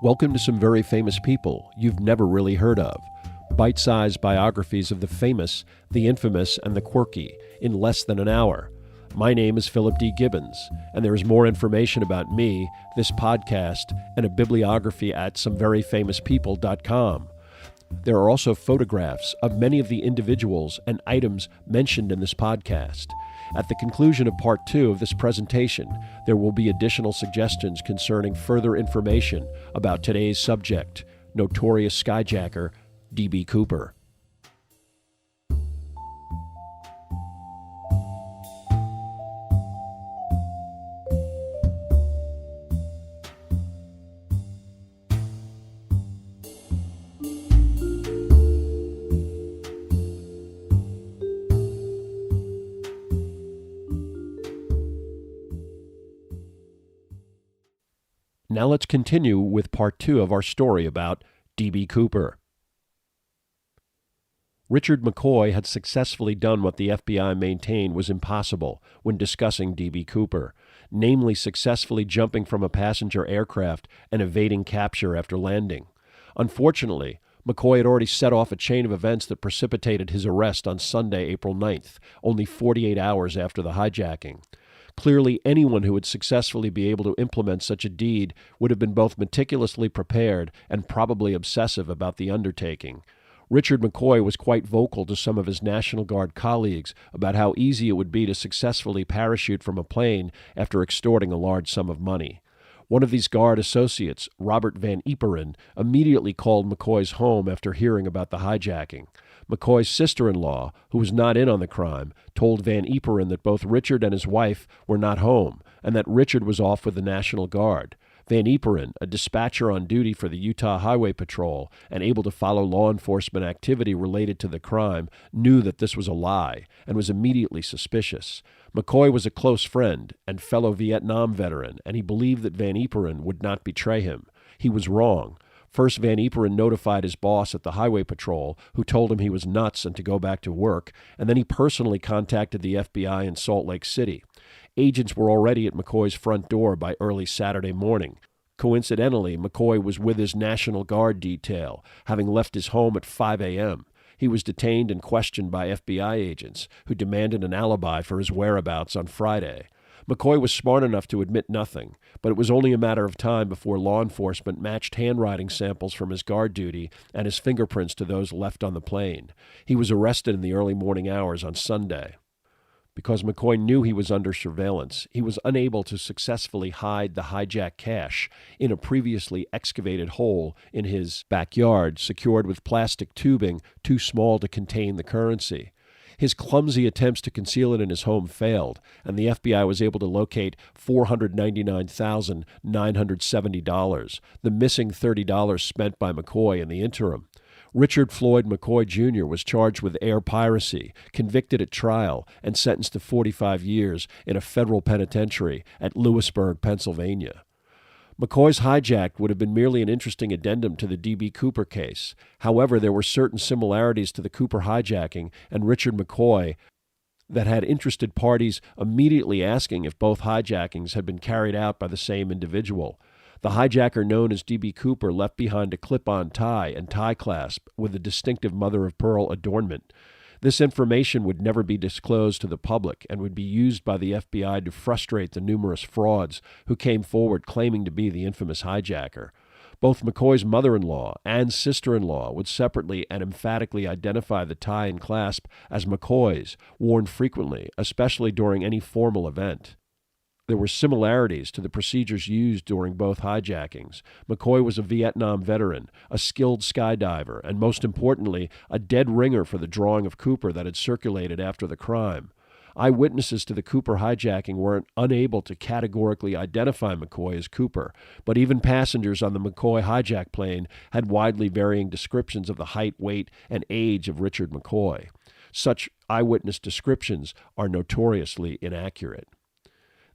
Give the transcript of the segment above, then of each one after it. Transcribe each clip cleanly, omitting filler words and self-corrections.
Welcome to some very famous people you've never really heard of. Bite-sized biographies of the famous, the infamous, and the quirky in less than an hour. My name is Philip D. Gibbons, and there is more information about me, this podcast, and a bibliography at someveryfamouspeople.com. There are also photographs of many of the individuals and items mentioned in this podcast. At the conclusion of Part 2 of this presentation, there will be additional suggestions concerning further information about today's subject, notorious skyjacker D.B. Cooper. Now let's continue with Part 2 of our story about D.B. Cooper. Richard McCoy had successfully done what the FBI maintained was impossible when discussing D.B. Cooper, namely successfully jumping from a passenger aircraft and evading capture after landing. Unfortunately, McCoy had already set off a chain of events that precipitated his arrest on Sunday, April 9th, only 48 hours after the hijacking. Clearly, anyone who would successfully be able to implement such a deed would have been both meticulously prepared and probably obsessive about the undertaking. Richard McCoy was quite vocal to some of his National Guard colleagues about how easy it would be to successfully parachute from a plane after extorting a large sum of money. One of these Guard associates, Robert Van Eperen, immediately called McCoy's home after hearing about the hijacking. McCoy's sister-in-law, who was not in on the crime, told Van Eperen that both Richard and his wife were not home, and that Richard was off with the National Guard. Van Eperen, a dispatcher on duty for the Utah Highway Patrol and able to follow law enforcement activity related to the crime, knew that this was a lie and was immediately suspicious. McCoy was a close friend and fellow Vietnam veteran, and he believed that Van Eperen would not betray him. He was wrong. First, Van Eperen notified his boss at the Highway Patrol, who told him he was nuts and to go back to work, and then he personally contacted the FBI in Salt Lake City. Agents were already at McCoy's front door by early Saturday morning. Coincidentally, McCoy was with his National Guard detail, having left his home at 5 a.m. He was detained and questioned by FBI agents, who demanded an alibi for his whereabouts on Friday. McCoy was smart enough to admit nothing, but it was only a matter of time before law enforcement matched handwriting samples from his guard duty and his fingerprints to those left on the plane. He was arrested in the early morning hours on Sunday. Because McCoy knew he was under surveillance, he was unable to successfully hide the hijacked cash in a previously excavated hole in his backyard, secured with plastic tubing too small to contain the currency. His clumsy attempts to conceal it in his home failed, and the FBI was able to locate $499,970, the missing $30 spent by McCoy in the interim. Richard Floyd McCoy Jr. was charged with air piracy, convicted at trial, and sentenced to 45 years in a federal penitentiary at Lewisburg, Pennsylvania. McCoy's hijack would have been merely an interesting addendum to the D.B. Cooper case. However, there were certain similarities to the Cooper hijacking and Richard McCoy that had interested parties immediately asking if both hijackings had been carried out by the same individual. The hijacker known as D.B. Cooper left behind a clip-on tie and tie clasp with a distinctive mother-of-pearl adornment. This information would never be disclosed to the public and would be used by the FBI to frustrate the numerous frauds who came forward claiming to be the infamous hijacker. Both McCoy's mother-in-law and sister-in-law would separately and emphatically identify the tie and clasp as McCoy's, worn frequently, especially during any formal event. There were similarities to the procedures used during both hijackings. McCoy was a Vietnam veteran, a skilled skydiver, and most importantly, a dead ringer for the drawing of Cooper that had circulated after the crime. Eyewitnesses to the Cooper hijacking were unable to categorically identify McCoy as Cooper, but even passengers on the McCoy hijack plane had widely varying descriptions of the height, weight, and age of Richard McCoy. Such eyewitness descriptions are notoriously inaccurate.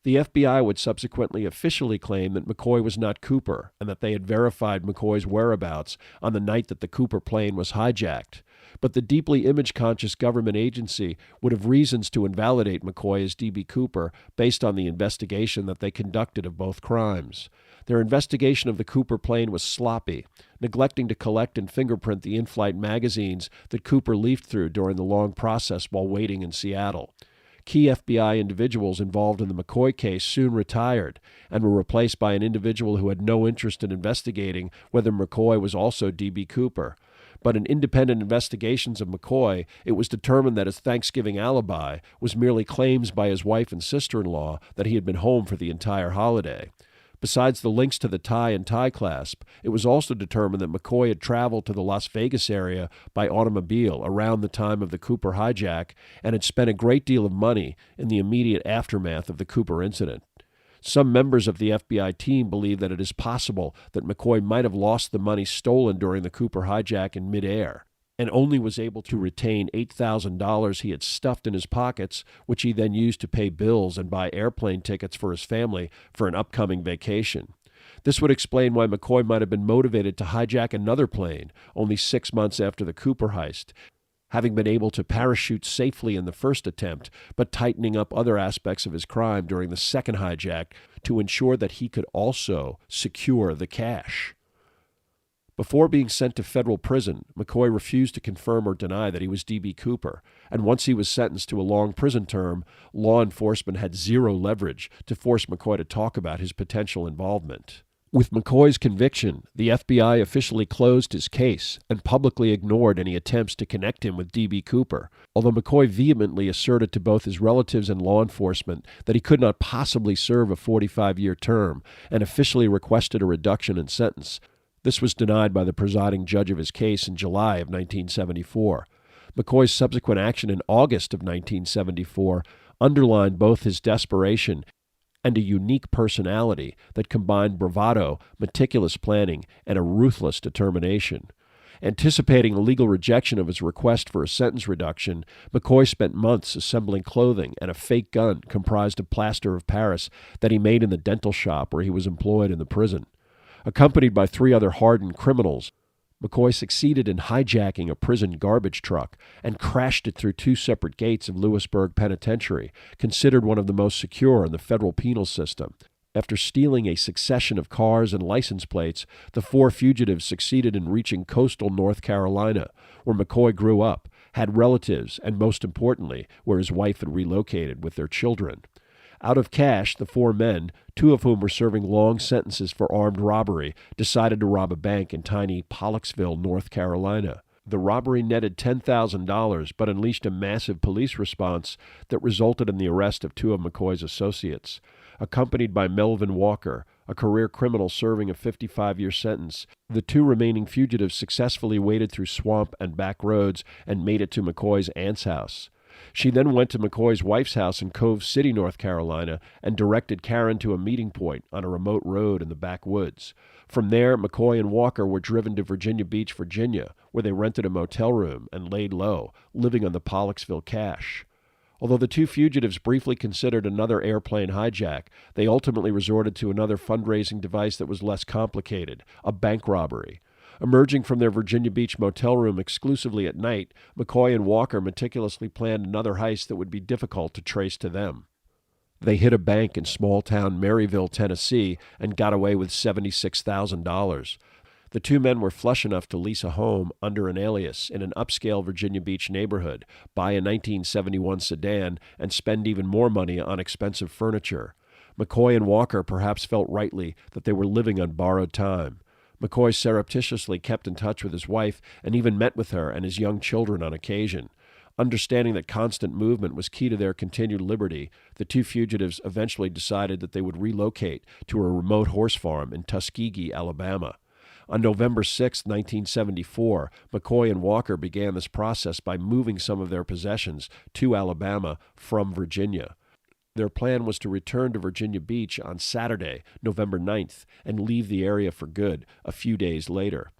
The FBI would subsequently officially claim that McCoy was not Cooper and that they had verified McCoy's whereabouts on the night that the Cooper plane was hijacked. But the deeply image-conscious government agency would have reasons to invalidate McCoy as D.B. Cooper based on the investigation that they conducted of both crimes. Their investigation of the Cooper plane was sloppy, neglecting to collect and fingerprint the in-flight magazines that Cooper leafed through during the long process while waiting in Seattle. Key FBI individuals involved in the McCoy case soon retired and were replaced by an individual who had no interest in investigating whether McCoy was also D.B. Cooper. But in independent investigations of McCoy, it was determined that his Thanksgiving alibi was merely claims by his wife and sister-in-law that he had been home for the entire holiday. Besides the links to the tie and tie clasp, it was also determined that McCoy had traveled to the Las Vegas area by automobile around the time of the Cooper hijack and had spent a great deal of money in the immediate aftermath of the Cooper incident. Some members of the FBI team believe that it is possible that McCoy might have lost the money stolen during the Cooper hijack in midair, and only was able to retain $8,000 he had stuffed in his pockets, which he then used to pay bills and buy airplane tickets for his family for an upcoming vacation. This would explain why McCoy might have been motivated to hijack another plane only 6 months after the Cooper heist, having been able to parachute safely in the first attempt, but tightening up other aspects of his crime during the second hijack to ensure that he could also secure the cash. Before being sent to federal prison, McCoy refused to confirm or deny that he was D.B. Cooper, and once he was sentenced to a long prison term, law enforcement had zero leverage to force McCoy to talk about his potential involvement. With McCoy's conviction, the FBI officially closed his case and publicly ignored any attempts to connect him with D.B. Cooper, although McCoy vehemently asserted to both his relatives and law enforcement that he could not possibly serve a 45-year term and officially requested a reduction in sentence. This was denied by the presiding judge of his case in July of 1974. McCoy's subsequent action in August of 1974 underlined both his desperation and a unique personality that combined bravado, meticulous planning, and a ruthless determination. Anticipating a legal rejection of his request for a sentence reduction, McCoy spent months assembling clothing and a fake gun comprised of plaster of Paris that he made in the dental shop where he was employed in the prison. Accompanied by 3 other hardened criminals, McCoy succeeded in hijacking a prison garbage truck and crashed it through 2 separate gates of Lewisburg Penitentiary, considered one of the most secure in the federal penal system. After stealing a succession of cars and license plates, the 4 fugitives succeeded in reaching coastal North Carolina, where McCoy grew up, had relatives, and most importantly, where his wife had relocated with their children. Out of cash, the 4 men, 2 of whom were serving long sentences for armed robbery, decided to rob a bank in tiny Pollocksville, North Carolina. The robbery netted $10,000, but unleashed a massive police response that resulted in the arrest of 2 of McCoy's associates. Accompanied by Melvin Walker, a career criminal serving a 55-year sentence, the 2 remaining fugitives successfully waded through swamp and back roads and made it to McCoy's aunt's house. She then went to McCoy's wife's house in Cove City, North Carolina, and directed Karen to a meeting point on a remote road in the backwoods. From there, McCoy and Walker were driven to Virginia Beach, Virginia, where they rented a motel room and laid low, living on the Pollocksville cash. Although the 2 fugitives briefly considered another airplane hijack, they ultimately resorted to another fundraising device that was less complicated, a bank robbery. Emerging from their Virginia Beach motel room exclusively at night, McCoy and Walker meticulously planned another heist that would be difficult to trace to them. They hit a bank in small-town Maryville, Tennessee, and got away with $76,000. The 2 men were flush enough to lease a home under an alias in an upscale Virginia Beach neighborhood, buy a 1971 sedan, and spend even more money on expensive furniture. McCoy and Walker perhaps felt rightly that they were living on borrowed time. McCoy surreptitiously kept in touch with his wife and even met with her and his young children on occasion. Understanding that constant movement was key to their continued liberty, the 2 fugitives eventually decided that they would relocate to a remote horse farm in Tuskegee, Alabama. On November 6, 1974, McCoy and Walker began this process by moving some of their possessions to Alabama from Virginia. Their plan was to return to Virginia Beach on Saturday, November 9th, and leave the area for good a few days later.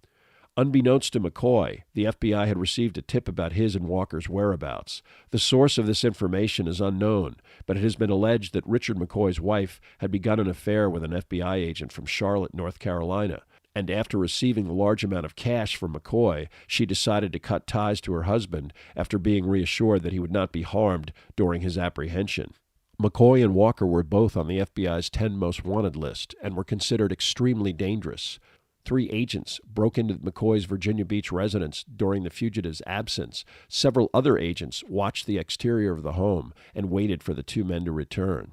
Unbeknownst to McCoy, the FBI had received a tip about his and Walker's whereabouts. The source of this information is unknown, but it has been alleged that Richard McCoy's wife had begun an affair with an FBI agent from Charlotte, North Carolina, and after receiving a large amount of cash from McCoy, she decided to cut ties to her husband after being reassured that he would not be harmed during his apprehension. McCoy and Walker were both on the FBI's 10 most wanted list and were considered extremely dangerous. 3 agents broke into McCoy's Virginia Beach residence during the fugitive's absence. Several other agents watched the exterior of the home and waited for the 2 men to return.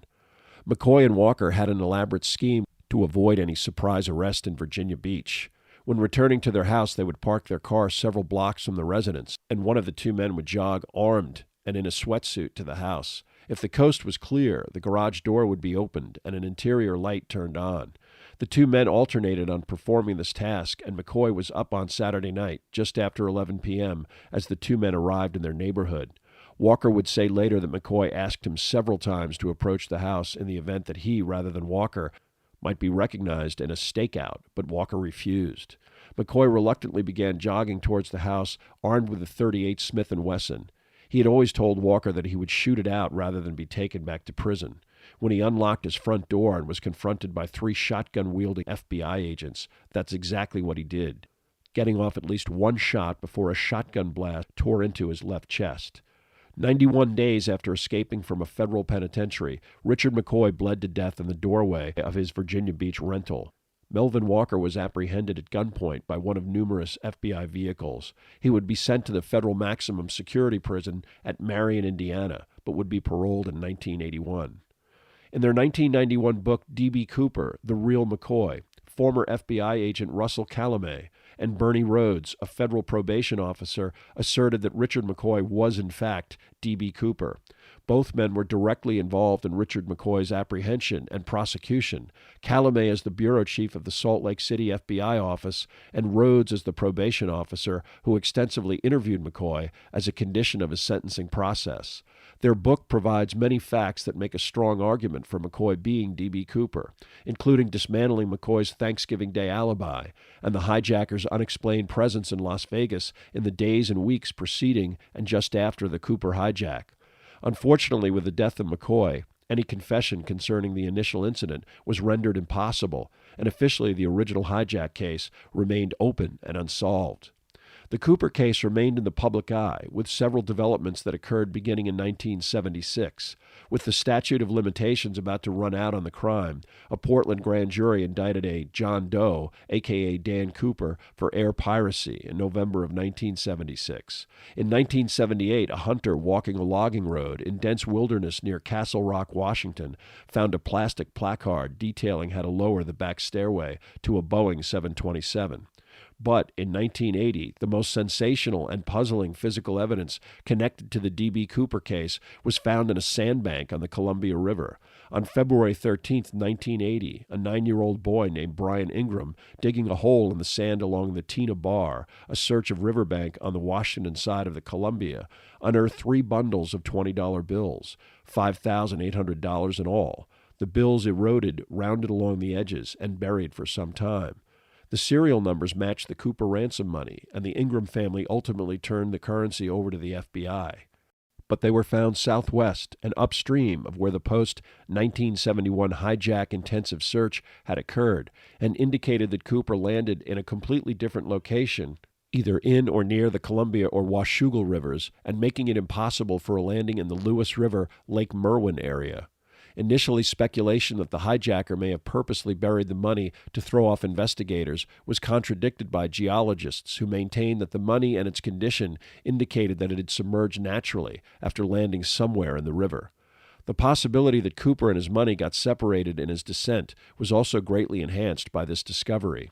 McCoy and Walker had an elaborate scheme to avoid any surprise arrest in Virginia Beach. When returning to their house, they would park their car several blocks from the residence, and one of the 2 men would jog armed and in a sweatsuit to the house. If the coast was clear, the garage door would be opened and an interior light turned on. The 2 men alternated on performing this task, and McCoy was up on Saturday night, just after 11 p.m., as the 2 men arrived in their neighborhood. Walker would say later that McCoy asked him several times to approach the house in the event that he, rather than Walker, might be recognized in a stakeout, but Walker refused. McCoy reluctantly began jogging towards the house, armed with a .38 Smith & Wesson. He had always told Walker that he would shoot it out rather than be taken back to prison. When he unlocked his front door and was confronted by 3 shotgun-wielding FBI agents, that's exactly what he did, getting off at least 1 shot before a shotgun blast tore into his left chest. 91 days after escaping from a federal penitentiary, Richard McCoy bled to death in the doorway of his Virginia Beach rental. Melvin Walker was apprehended at gunpoint by one of numerous FBI vehicles. He would be sent to the federal maximum security prison at Marion, Indiana, but would be paroled in 1981. In their 1991 book, D.B. Cooper, The Real McCoy, former FBI agent Russell Calamé and Bernie Rhodes, a federal probation officer, asserted that Richard McCoy was in fact D.B. Cooper. Both men were directly involved in Richard McCoy's apprehension and prosecution, Calamé as the bureau chief of the Salt Lake City FBI office, and Rhodes as the probation officer who extensively interviewed McCoy as a condition of his sentencing process. Their book provides many facts that make a strong argument for McCoy being D.B. Cooper, including dismantling McCoy's Thanksgiving Day alibi and the hijacker's unexplained presence in Las Vegas in the days and weeks preceding and just after the Cooper hijack. Unfortunately, with the death of McCoy, any confession concerning the initial incident was rendered impossible, and officially the original hijack case remained open and unsolved. The Cooper case remained in the public eye, with several developments that occurred beginning in 1976. With the statute of limitations about to run out on the crime, a Portland grand jury indicted a John Doe, a.k.a. Dan Cooper, for air piracy in November of 1976. In 1978, a hunter walking a logging road in dense wilderness near Castle Rock, Washington, found a plastic placard detailing how to lower the back stairway to a Boeing 727. But in 1980, the most sensational and puzzling physical evidence connected to the D.B. Cooper case was found in a sandbank on the Columbia River. On February 13, 1980, a 9-year-old boy named Brian Ingram, digging a hole in the sand along the Tina Bar, a stretch of riverbank on the Washington side of the Columbia, unearthed 3 bundles of $20 bills, $5,800 in all. The bills eroded, rounded along the edges, and buried for some time. The serial numbers matched the Cooper ransom money, and the Ingram family ultimately turned the currency over to the FBI. But they were found southwest and upstream of where the post-1971 hijack intensive search had occurred, and indicated that Cooper landed in a completely different location, either in or near the Columbia or Washougal rivers, and making it impossible for a landing in the Lewis River, Lake Merwin area. Initially, speculation that the hijacker may have purposely buried the money to throw off investigators was contradicted by geologists who maintained that the money and its condition indicated that it had submerged naturally after landing somewhere in the river. The possibility that Cooper and his money got separated in his descent was also greatly enhanced by this discovery.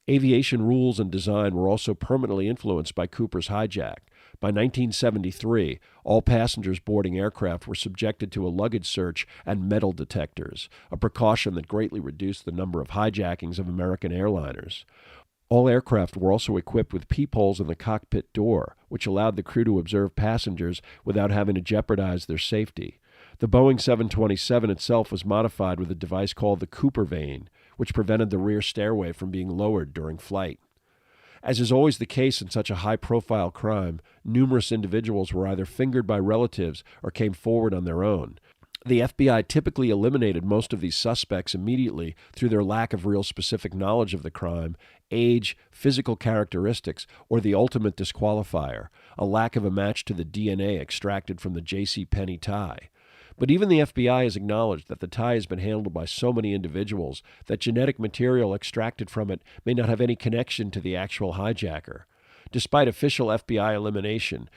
Aviation rules and design were also permanently influenced by Cooper's hijack. By 1973, all passengers boarding aircraft were subjected to a luggage search and metal detectors, a precaution that greatly reduced the number of hijackings of American airliners. All aircraft were also equipped with peepholes in the cockpit door, which allowed the crew to observe passengers without having to jeopardize their safety. The Boeing 727 itself was modified with a device called the Cooper vane, which prevented the rear stairway from being lowered during flight. As is always the case in such a high-profile crime, numerous individuals were either fingered by relatives or came forward on their own. The FBI typically eliminated most of these suspects immediately through their lack of real specific knowledge of the crime, age, physical characteristics, or the ultimate disqualifier, a lack of a match to the DNA extracted from the J.C. Penney tie. But even the FBI has acknowledged that the tie has been handled by so many individuals that genetic material extracted from it may not have any connection to the actual hijacker. Despite official FBI elimination,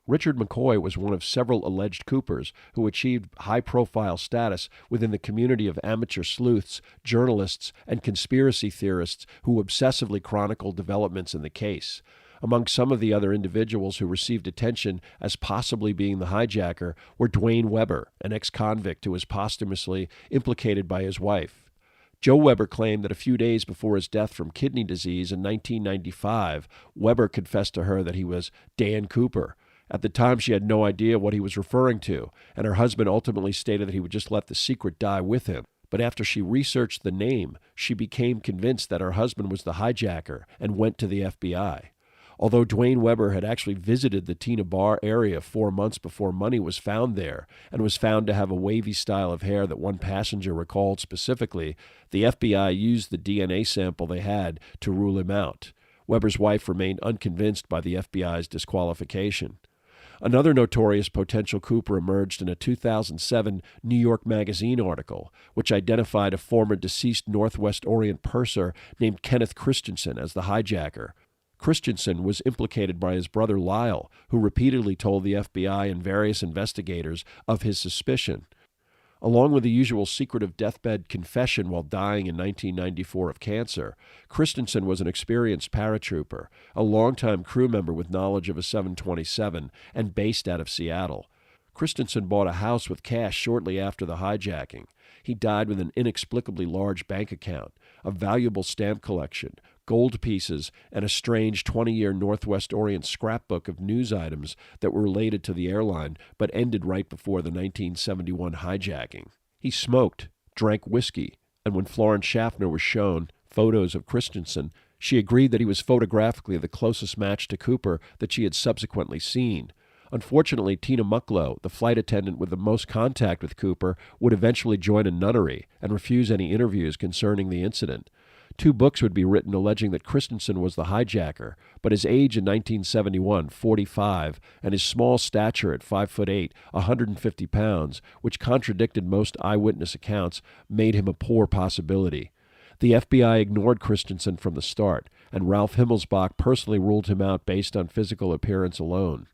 Richard McCoy was one of several alleged Coopers who achieved high-profile status within the community of amateur sleuths, journalists, and conspiracy theorists who obsessively chronicle developments in the case. Among some of the other individuals who received attention as possibly being the hijacker were Dwayne Weber, an ex-convict who was posthumously implicated by his wife. Joe Weber claimed that a few days before his death from kidney disease in 1995, Weber confessed to her that he was Dan Cooper. At the time, she had no idea what he was referring to, and her husband ultimately stated that he would just let the secret die with him. But after she researched the name, she became convinced that her husband was the hijacker and went to the FBI. Although Dwayne Weber had actually visited the Tina Bar area 4 months before money was found there and was found to have a wavy style of hair that one passenger recalled specifically, the FBI used the DNA sample they had to rule him out. Weber's wife remained unconvinced by the FBI's disqualification. Another notorious potential Cooper emerged in a 2007 New York Magazine article, which identified a former deceased Northwest Orient purser named Kenneth Christensen as the hijacker. Christensen was implicated by his brother Lyle, who repeatedly told the FBI and various investigators of his suspicion. Along with the usual secretive deathbed confession while dying in 1994 of cancer, Christensen was an experienced paratrooper, a longtime crew member with knowledge of a 727, and based out of Seattle. Christensen bought a house with cash shortly after the hijacking. He died with an inexplicably large bank account, a valuable stamp collection, gold pieces, and a strange 20-year Northwest Orient scrapbook of news items that were related to the airline but ended right before the 1971 hijacking. He smoked, drank whiskey, and when Florence Schaffner was shown photos of Christensen, she agreed that he was photographically the closest match to Cooper that she had subsequently seen. Unfortunately, Tina Mucklow, the flight attendant with the most contact with Cooper, would eventually join a nunnery and refuse any interviews concerning the incident. 2 books would be written alleging that Christensen was the hijacker, but his age in 1971, 45, and his small stature at 5'8", 150 pounds, which contradicted most eyewitness accounts, made him a poor possibility. The FBI ignored Christensen from the start, and Ralph Himmelsbach personally ruled him out based on physical appearance alone.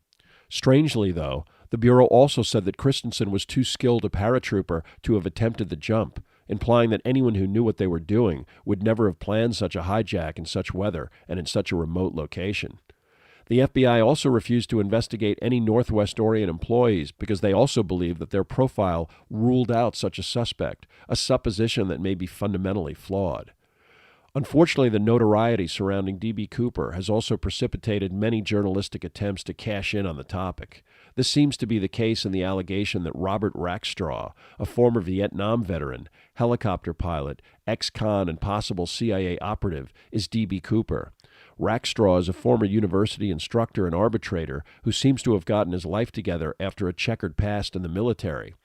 Strangely, though, the Bureau also said that Christensen was too skilled a paratrooper to have attempted the jump, implying that anyone who knew what they were doing would never have planned such a hijack in such weather and in such a remote location. The FBI also refused to investigate any Northwest Orient employees because they also believed that their profile ruled out such a suspect, a supposition that may be fundamentally flawed. Unfortunately, the notoriety surrounding D.B. Cooper has also precipitated many journalistic attempts to cash in on the topic. This seems to be the case in the allegation that Robert Rackstraw, a former Vietnam veteran, helicopter pilot, ex-con, and possible CIA operative, is D.B. Cooper. Rackstraw is a former university instructor and arbitrator who seems to have gotten his life together after a checkered past in the military.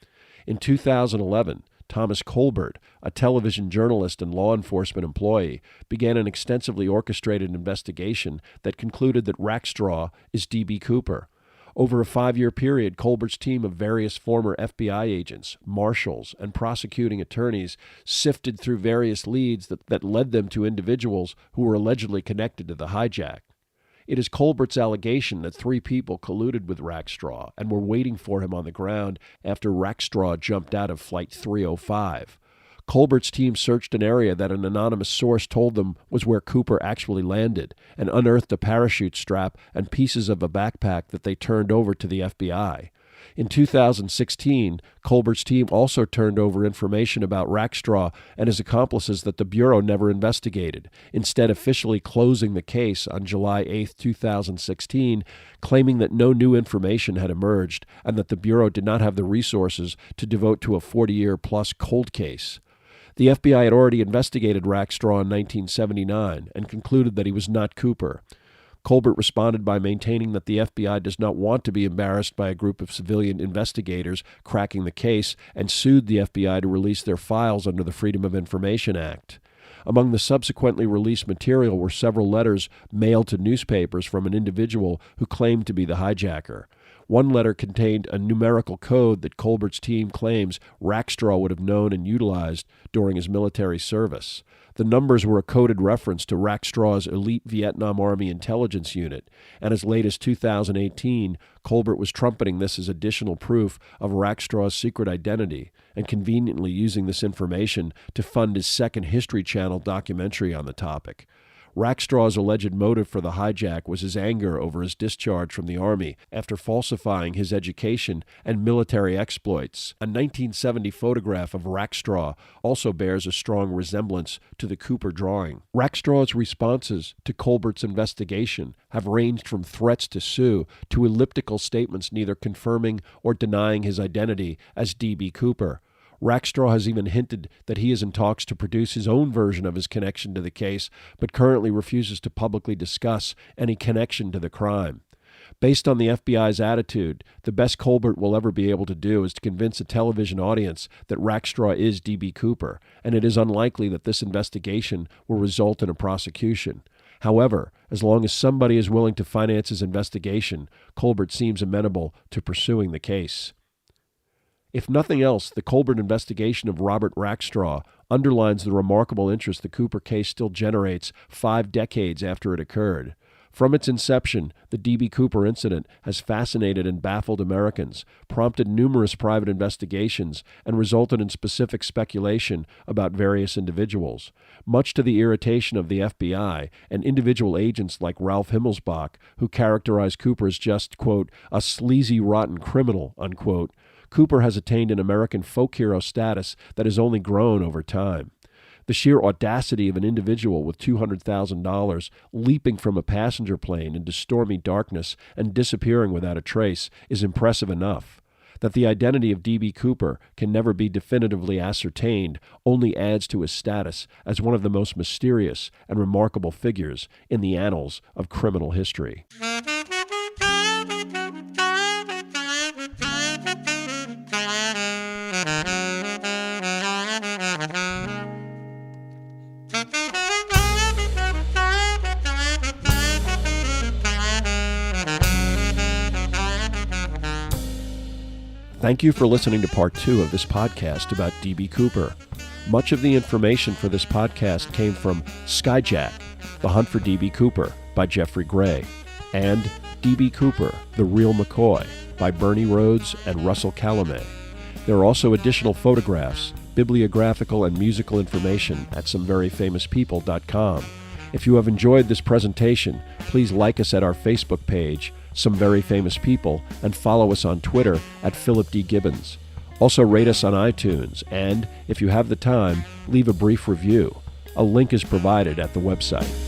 In 2011, Thomas Colbert, a television journalist and law enforcement employee, began an extensively orchestrated investigation that concluded that Rackstraw is D.B. Cooper. Over a 5-year period, Colbert's team of various former FBI agents, marshals, and prosecuting attorneys sifted through various leads that led them to individuals who were allegedly connected to the hijack. It is Colbert's allegation that 3 people colluded with Rackstraw and were waiting for him on the ground after Rackstraw jumped out of Flight 305. Colbert's team searched an area that an anonymous source told them was where Cooper actually landed and unearthed a parachute strap and pieces of a backpack that they turned over to the FBI. In 2016, Colbert's team also turned over information about Rackstraw and his accomplices that the Bureau never investigated, instead officially closing the case on July 8, 2016, claiming that no new information had emerged and that the Bureau did not have the resources to devote to a 40-year-plus cold case. The FBI had already investigated Rackstraw in 1979 and concluded that he was not Cooper. Colbert responded by maintaining that the FBI does not want to be embarrassed by a group of civilian investigators cracking the case and sued the FBI to release their files under the Freedom of Information Act. Among the subsequently released material were several letters mailed to newspapers from an individual who claimed to be the hijacker. One letter contained a numerical code that Colbert's team claims Rackstraw would have known and utilized during his military service. The numbers were a coded reference to Rackstraw's elite Vietnam Army intelligence unit, and as late as 2018, Colbert was trumpeting this as additional proof of Rackstraw's secret identity, and conveniently using this information to fund his second History Channel documentary on the topic. Rackstraw's alleged motive for the hijack was his anger over his discharge from the Army after falsifying his education and military exploits. A 1970 photograph of Rackstraw also bears a strong resemblance to the Cooper drawing. Rackstraw's responses to Colbert's investigation have ranged from threats to sue to elliptical statements neither confirming or denying his identity as D.B. Cooper. Rackstraw has even hinted that he is in talks to produce his own version of his connection to the case, but currently refuses to publicly discuss any connection to the crime. Based on the FBI's attitude, the best Colbert will ever be able to do is to convince a television audience that Rackstraw is D.B. Cooper, and it is unlikely that this investigation will result in a prosecution. However, as long as somebody is willing to finance his investigation, Colbert seems amenable to pursuing the case. If nothing else, the Colbert investigation of Robert Rackstraw underlines the remarkable interest the Cooper case still generates 5 decades after it occurred. From its inception, the D.B. Cooper incident has fascinated and baffled Americans, prompted numerous private investigations, and resulted in specific speculation about various individuals. Much to the irritation of the FBI and individual agents like Ralph Himmelsbach, who characterized Cooper as just, quote, a sleazy, rotten criminal, unquote, Cooper has attained an American folk hero status that has only grown over time. The sheer audacity of an individual with $200,000 leaping from a passenger plane into stormy darkness and disappearing without a trace is impressive enough. That the identity of D.B. Cooper can never be definitively ascertained only adds to his status as one of the most mysterious and remarkable figures in the annals of criminal history. Thank you for listening to part 2 of this podcast about D.B. Cooper. Much of the information for this podcast came from Skyjack, The Hunt for D.B. Cooper by Jeffrey Gray, and D.B. Cooper, The Real McCoy by Bernie Rhodes and Russell Calamé. There are also additional photographs, bibliographical and musical information at someveryfamouspeople.com. If you have enjoyed this presentation, please like us at our Facebook page, Some Very Famous People, and follow us on Twitter at Philip D. Gibbons. Also rate us on iTunes, and, if you have the time, leave a brief review. A link is provided at the website.